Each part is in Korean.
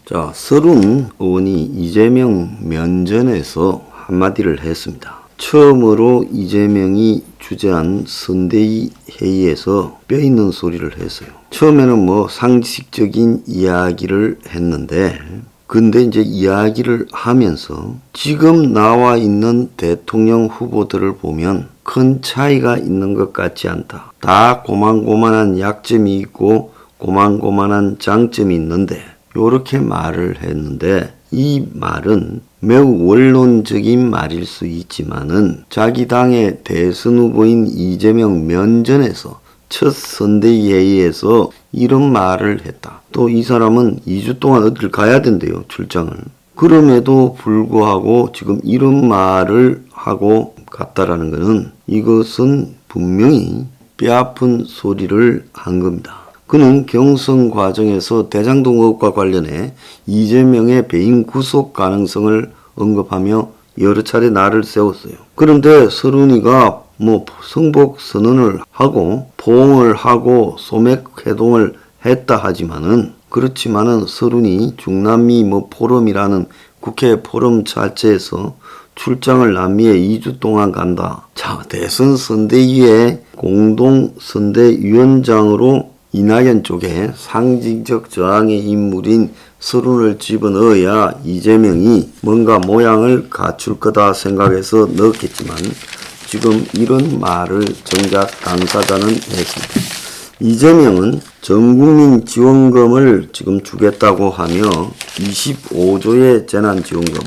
자, 서른 의원이 이재명 면전에서 한마디를 했습니다. 처음으로 이재명이 주재한 선대위 회의에서 뼈있는 소리를 했어요. 처음에는 상식적인 이야기를 했는데, 근데 이제 이야기를 하면서 지금 나와 있는 대통령 후보들을 보면 큰 차이가 있는 것 같지 않다. 다 고만고만한 약점이 있고 고만고만한 장점이 있는데, 요렇게 말을 했는데, 이 말은 매우 원론적인 말일 수 있지만은 자기 당의 대선 후보인 이재명 면전에서 첫 선대위 회의에서 이런 말을 했다. 또 이 사람은 2주 동안 어딜 가야 된대요, 출장을. 그럼에도 불구하고 지금 이런 말을 하고 갔다라는 것은 이것은 분명히 뼈아픈 소리를 한 겁니다. 그는 경선 과정에서 대장동 의혹과 관련해 이재명의 배임 구속 가능성을 언급하며 여러 차례 날을 세웠어요. 그런데 서른이가 성복 선언을 하고 포옹을 하고 소맥 회동을 했다 하지만은 그렇지만은 서른이 중남미 포럼이라는 국회 포럼 자체에서 출장을 남미에 2주 동안 간다. 자, 대선 선대위의 공동 선대위원장으로 이낙연 쪽에 상징적 저항의 인물인 서른을 집어넣어야 이재명이 뭔가 모양을 갖출 거다 생각해서 넣었겠지만 지금 이런 말을 정작 당사자는 했습니다. 이재명은 전국민 지원금을 지금 주겠다고 하며 25조의 재난지원금,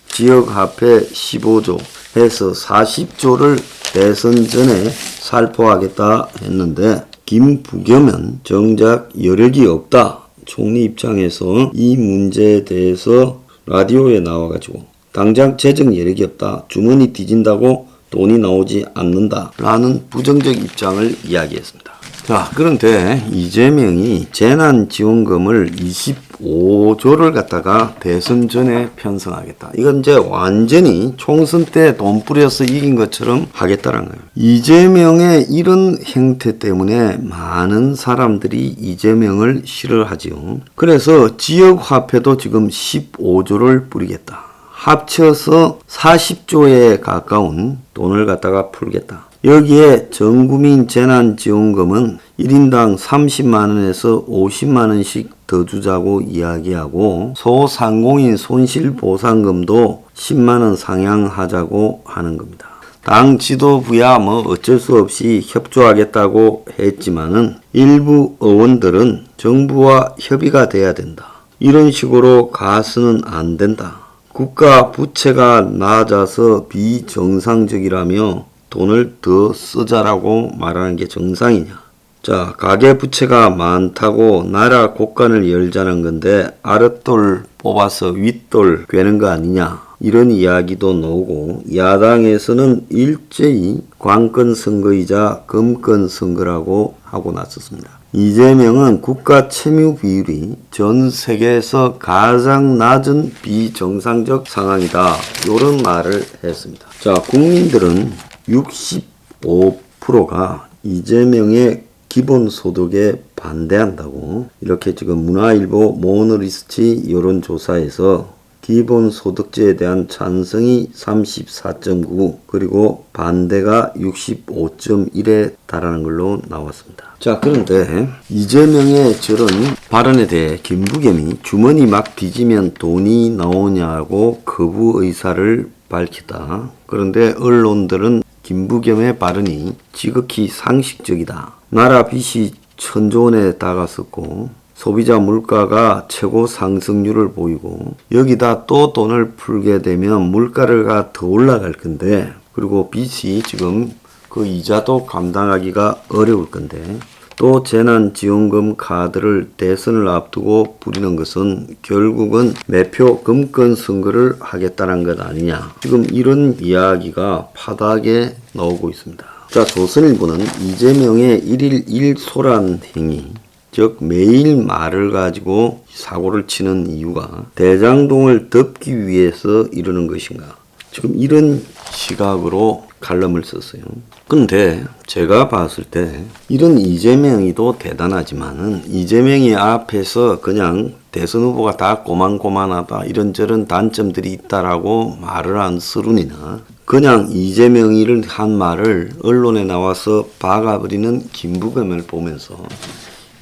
지역화폐 15조 해서 40조를 대선 전에 살포하겠다 했는데 김부겸은 정작 여력이 없다. 총리 입장에서 이 문제에 대해서 라디오에 나와가지고 당장 재정 여력이 없다. 주머니 뒤진다고 돈이 나오지 않는다. 라는 부정적 입장을 이야기했습니다. 자, 그런데 이재명이 재난지원금을 25조를 갖다가 대선 전에 편성하겠다. 이건 이제 완전히 총선 때 돈 뿌려서 이긴 것처럼 하겠다는 거예요. 이재명의 이런 행태 때문에 많은 사람들이 이재명을 싫어하지요. 그래서 지역화폐도 지금 15조를 뿌리겠다. 합쳐서 40조에 가까운 돈을 갖다가 풀겠다. 여기에 전국민 재난지원금은 1인당 30만원에서 50만원씩 더 주자고 이야기하고 소상공인 손실보상금도 10만원 상향하자고 하는 겁니다. 당 지도부야 어쩔 수 없이 협조하겠다고 했지만은 일부 의원들은 정부와 협의가 돼야 된다. 이런 식으로 가서는 안 된다. 국가 부채가 낮아서 비정상적이라며 돈을 더 쓰자라고 말하는 게 정상이냐. 자, 가계부채가 많다고 나라 곳간을 열자는 건데 아랫돌 뽑아서 윗돌 괴는 거 아니냐. 이런 이야기도 나오고 야당에서는 일제히 관건 선거이자 금권 선거라고 하고 나섰습니다. 이재명은 국가 채무 비율이 전 세계에서 가장 낮은 비정상적 상황이다. 이런 말을 했습니다. 자, 국민들은 65%가 이재명의 기본소득에 반대한다고 이렇게 지금 문화일보 모너리스트 여론조사에서 기본소득제에 대한 찬성이 34.9 그리고 반대가 65.1에 달하는 걸로 나왔습니다. 자, 그런데 이재명의 저런 발언에 대해 김부겸이 주머니 막 뒤지면 돈이 나오냐고 거부 의사를 밝히다. 그런데 언론들은 김부겸의 발언이 지극히 상식적이다. 나라 빚이 1,000조 원에 다갔었고 소비자 물가가 최고 상승률을 보이고 여기다 또 돈을 풀게 되면 물가가 더 올라갈 건데 그리고 빚이 지금 그 이자도 감당하기가 어려울 건데 또 재난지원금 카드를 대선을 앞두고 부리는 것은 결국은 매표 금권 선거를 하겠다는 것 아니냐. 지금 이런 이야기가 파다하게 나오고 있습니다. 자, 조선일보는 이재명의 1일 1소란 행위, 즉 매일 말을 가지고 사고를 치는 이유가 대장동을 덮기 위해서 이러는 것인가. 지금 이런 시각으로 칼럼을 썼어요. 근데 제가 봤을 때 이런 이재명이도 대단하지만은 이재명이 앞에서 그냥 대선 후보가 다 고만고만하다 이런저런 단점들이 있다라고 말을 한 서른이나 그냥 이재명이를 한 말을 언론에 나와서 박아버리는 김부겸을 보면서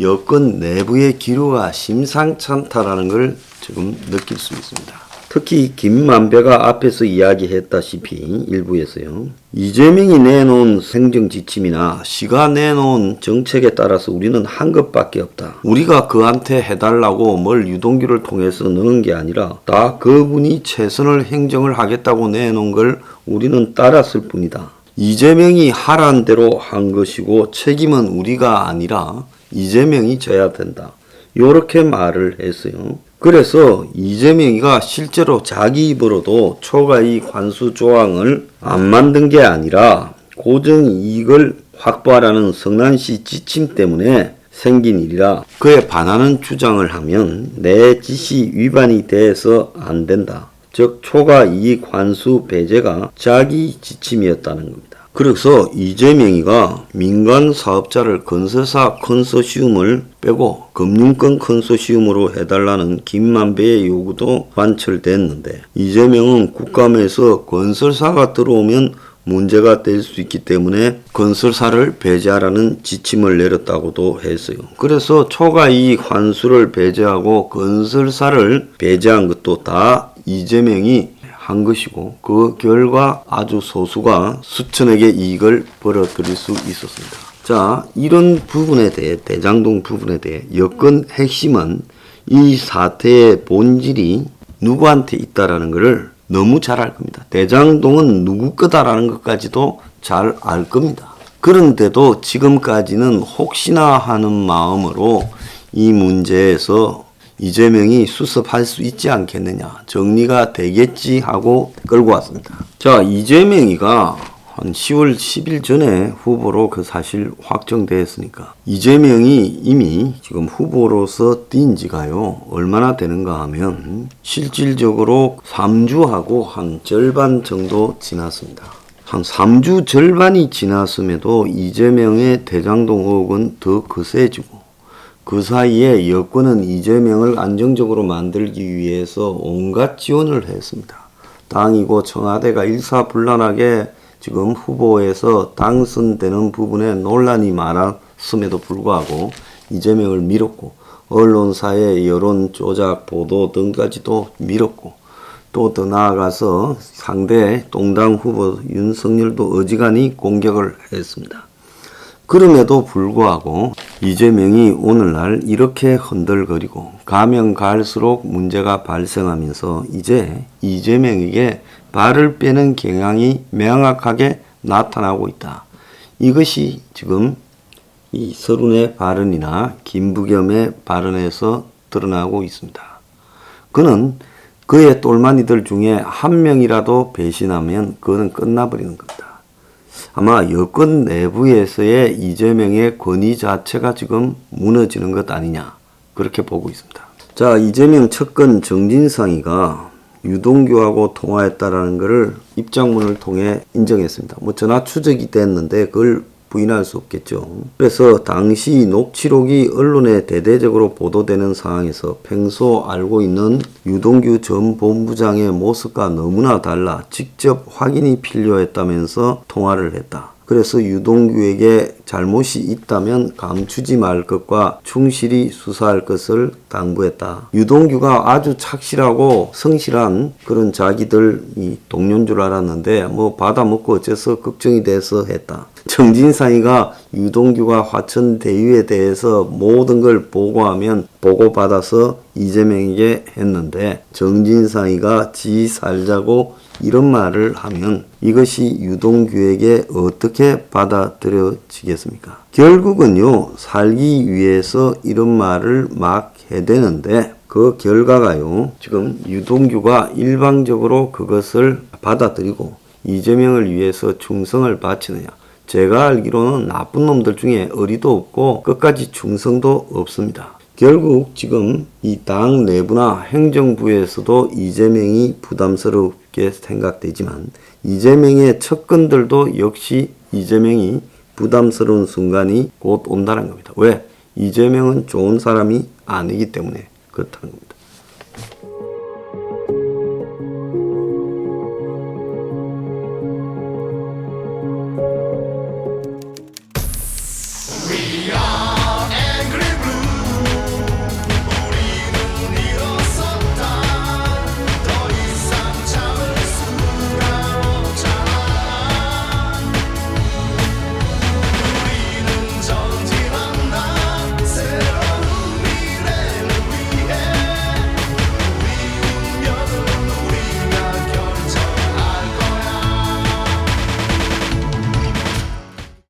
여권 내부의 기류가 심상찮다라는 걸 지금 느낄 수 있습니다. 특히 김만배가 앞에서 이야기했다시피 일부에서요. 이재명이 내놓은 행정지침이나 시가 내놓은 정책에 따라서 우리는 한 것밖에 없다. 우리가 그한테 해달라고 뭘 유동규를 통해서 넣은 게 아니라 다 그분이 최선을 행정을 하겠다고 내놓은 걸 우리는 따랐을 뿐이다. 이재명이 하라는 대로 한 것이고 책임은 우리가 아니라 이재명이 져야 된다. 요렇게 말을 했어요. 그래서 이재명이가 실제로 자기 입으로도 초과이익 환수 조항을 안 만든 게 아니라 고정이익을 확보하라는 성남시 지침 때문에 생긴 일이라 그에 반하는 주장을 하면 내 지시 위반이 돼서 안 된다. 즉 초과이익 환수 배제가 자기 지침이었다는 겁니다. 그래서 이재명이가 민간 사업자를 건설사 컨소시움을 빼고 금융권 컨소시움으로 해달라는 김만배의 요구도 관철됐는데 이재명은 국감에서 건설사가 들어오면 문제가 될 수 있기 때문에 건설사를 배제하라는 지침을 내렸다고도 했어요. 그래서 초과이익 환수를 배제하고 건설사를 배제한 것도 다 이재명이 한 것이고 그 결과 아주 소수가 수천억의 이익을 벌어들일 수 있었습니다. 자, 이런 부분에 대해 대장동 부분에 대해 여권 핵심은 이 사태의 본질이 누구한테 있다라는 것을 너무 잘 알 겁니다. 대장동은 누구 거다라는 것까지도 잘 알 겁니다. 그런데도 지금까지는 혹시나 하는 마음으로 이 문제에서 이재명이 수습할 수 있지 않겠느냐, 정리가 되겠지 하고 끌고 왔습니다. 자, 이재명이가 한 10월 10일 전에 후보로 그 사실 확정되었으니까 이재명이 이미 지금 후보로서 뛴 지가요 얼마나 되는가 하면 실질적으로 3주하고 한 절반 정도 지났습니다. 한 3주 절반이 지났음에도 이재명의 대장동 의혹은 더 거세지고 그 사이에 여권은 이재명을 안정적으로 만들기 위해서 온갖 지원을 했습니다. 당이고 청와대가 일사불란하게 지금 후보에서 당선되는 부분에 논란이 많았음에도 불구하고 이재명을 밀었고 언론사의 여론 조작 보도 등까지도 밀었고 또 더 나아가서 상대 동당 후보 윤석열도 어지간히 공격을 했습니다. 그럼에도 불구하고 이재명이 오늘날 이렇게 흔들거리고 가면 갈수록 문제가 발생하면서 이제 이재명에게 발을 빼는 경향이 명확하게 나타나고 있다. 이것이 지금 이 서른의 발언이나 김부겸의 발언에서 드러나고 있습니다. 그는 그의 똘마니들 중에 한 명이라도 배신하면 그는 끝나버리는 겁니다. 아마 여권 내부에서의 이재명의 권위 자체가 지금 무너지는 것 아니냐 그렇게 보고 있습니다. 자, 이재명 측근 정진상이가 유동규하고 통화했다라는 것을 입장문을 통해 인정했습니다. 뭐 전화 추적이 됐는데 그걸 부인할 수 없겠죠. 그래서 당시 녹취록이 언론에 대대적으로 보도되는 상황에서 평소 알고 있는 유동규 전 본부장의 모습과 너무나 달라 직접 확인이 필요했다면서 통화를 했다. 그래서 유동규에게 잘못이 있다면 감추지 말 것과 충실히 수사할 것을 당부했다. 유동규가 아주 착실하고 성실한 그런 자기들 동료인 줄 알았는데 뭐 받아먹고 어째서 걱정이 돼서 했다. 정진상이가 유동규가 화천 대유에 대해서 모든 걸 보고하면 보고받아서 이재명에게 했는데 정진상이가 지 살자고 이런 말을 하면 이것이 유동규에게 어떻게 받아들여지겠습니까? 결국은요, 살기 위해서 이런 말을 막 해대는데 그 결과가요, 지금 유동규가 일방적으로 그것을 받아들이고 이재명을 위해서 충성을 바치느냐. 제가 알기로는 나쁜 놈들 중에 어리도 없고 끝까지 충성도 없습니다. 결국 지금 이 당 내부나 행정부에서도 이재명이 부담스럽게 생각되지만 이재명의 측근들도 역시 이재명이 부담스러운 순간이 곧 온다는 겁니다. 왜? 이재명은 좋은 사람이 아니기 때문에 그렇다는 겁니다.